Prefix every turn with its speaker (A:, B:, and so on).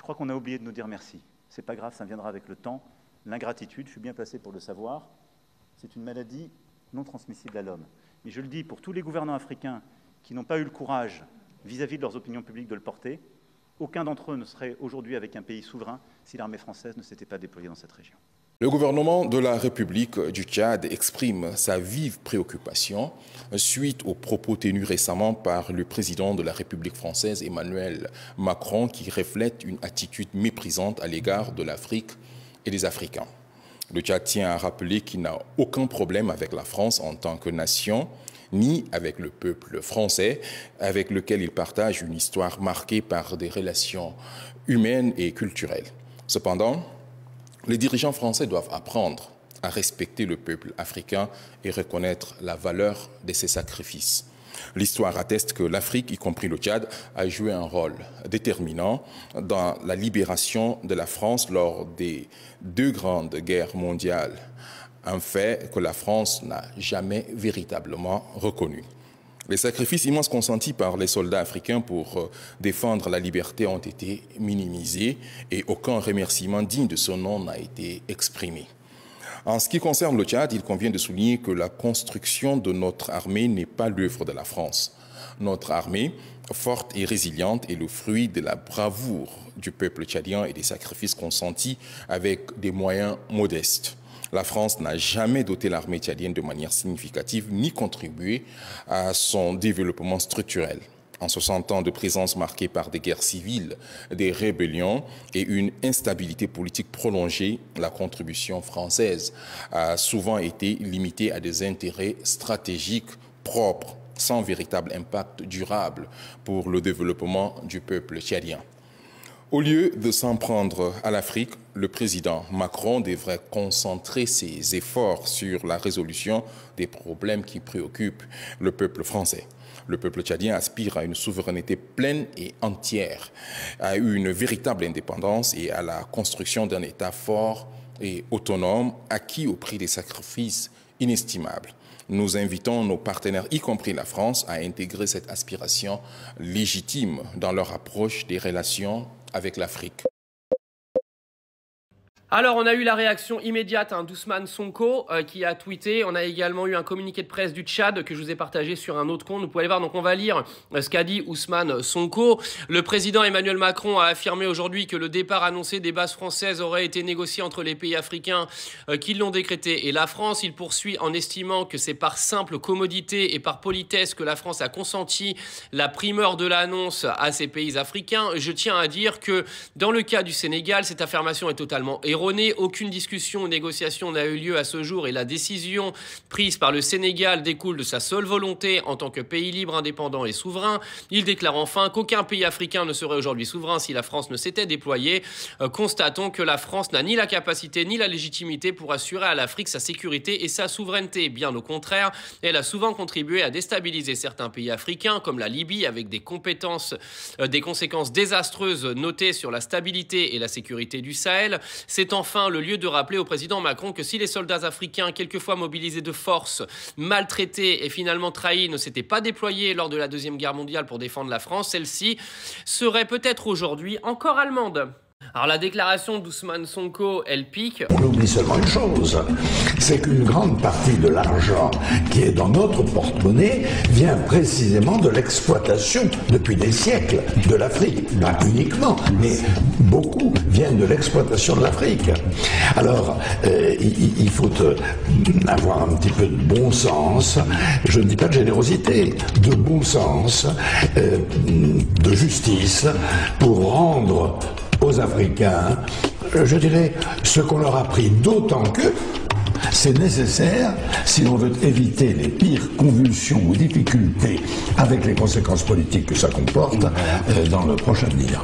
A: je crois qu'on a oublié de nous dire merci. C'est pas grave, ça viendra avec le temps. L'ingratitude, je suis bien placé pour le savoir, c'est une maladie non transmissible à l'homme. Mais je le dis pour tous les gouvernants africains qui n'ont pas eu le courage, vis-à-vis de leurs opinions publiques, de le porter, aucun d'entre eux ne serait aujourd'hui avec un pays souverain si l'armée française ne s'était pas déployée dans cette région.
B: Le gouvernement de la République du Tchad exprime sa vive préoccupation suite aux propos tenus récemment par le président de la République française, Emmanuel Macron, qui reflètent une attitude méprisante à l'égard de l'Afrique et des Africains. Le Tchad tient à rappeler qu'il n'a aucun problème avec la France en tant que nation, ni avec le peuple français, avec lequel il partage une histoire marquée par des relations humaines et culturelles. Cependant, les dirigeants français doivent apprendre à respecter le peuple africain et reconnaître la valeur de ses sacrifices. L'histoire atteste que l'Afrique, y compris le Tchad, a joué un rôle déterminant dans la libération de la France lors des 2 grandes guerres mondiales, un fait que la France n'a jamais véritablement reconnu. Les sacrifices immenses consentis par les soldats africains pour défendre la liberté ont été minimisés et aucun remerciement digne de son nom n'a été exprimé. En ce qui concerne le Tchad, il convient de souligner que la construction de notre armée n'est pas l'œuvre de la France. Notre armée, forte et résiliente, est le fruit de la bravoure du peuple tchadien et des sacrifices consentis avec des moyens modestes. La France n'a jamais doté l'armée tchadienne de manière significative ni contribué à son développement structurel. En 60 ans de présence marquée par des guerres civiles, des rébellions et une instabilité politique prolongée, la contribution française a souvent été limitée à des intérêts stratégiques propres, sans véritable impact durable pour le développement du peuple tchadien. Au lieu de s'en prendre à l'Afrique, le président Macron devrait concentrer ses efforts sur la résolution des problèmes qui préoccupent le peuple français. Le peuple tchadien aspire à une souveraineté pleine et entière, à une véritable indépendance et à la construction d'un État fort et autonome, acquis au prix des sacrifices inestimables. Nous invitons nos partenaires, y compris la France, à intégrer cette aspiration légitime dans leur approche des relations avec l'Afrique.
C: Alors, on a eu la réaction immédiate d'Ousmane Sonko qui a tweeté. On a également eu un communiqué de presse du Tchad que je vous ai partagé sur un autre compte. Vous pouvez aller voir. Donc, on va lire ce qu'a dit Ousmane Sonko. Le président Emmanuel Macron a affirmé aujourd'hui que le départ annoncé des bases françaises aurait été négocié entre les pays africains qui l'ont décrété et la France. Il poursuit en estimant que c'est par simple commodité et par politesse que la France a consenti la primeur de l'annonce à ces pays africains. Je tiens à dire que dans le cas du Sénégal, cette affirmation est totalement erronée. Aucune discussion ou négociation n'a eu lieu à ce jour et la décision prise par le Sénégal découle de sa seule volonté en tant que pays libre, indépendant et souverain. Il déclare enfin qu'aucun pays africain ne serait aujourd'hui souverain si la France ne s'était déployée. Constatons que la France n'a ni la capacité ni la légitimité pour assurer à l'Afrique sa sécurité et sa souveraineté. Bien au contraire, elle a souvent contribué à déstabiliser certains pays africains comme la Libye avec des conséquences désastreuses notées sur la stabilité et la sécurité du Sahel. C'est enfin le lieu de rappeler au président Macron que si les soldats africains, quelquefois mobilisés de force, maltraités et finalement trahis, ne s'étaient pas déployés lors de la Deuxième Guerre mondiale pour défendre la France, celle-ci serait peut-être aujourd'hui encore allemande. Alors la déclaration d'Ousmane Sonko, elle pique.
D: On oublie seulement une chose, c'est qu'une grande partie de l'argent qui est dans notre porte-monnaie vient précisément de l'exploitation depuis des siècles de l'Afrique. Pas uniquement, mais beaucoup viennent de l'exploitation de l'Afrique. Alors, il faut avoir un petit peu de bon sens, je ne dis pas de générosité, de bon sens, de justice, pour rendre aux Africains, je dirais, ce qu'on leur a pris, d'autant que c'est nécessaire si l'on veut éviter les pires convulsions ou difficultés avec les conséquences politiques que ça comporte dans le prochain avenir.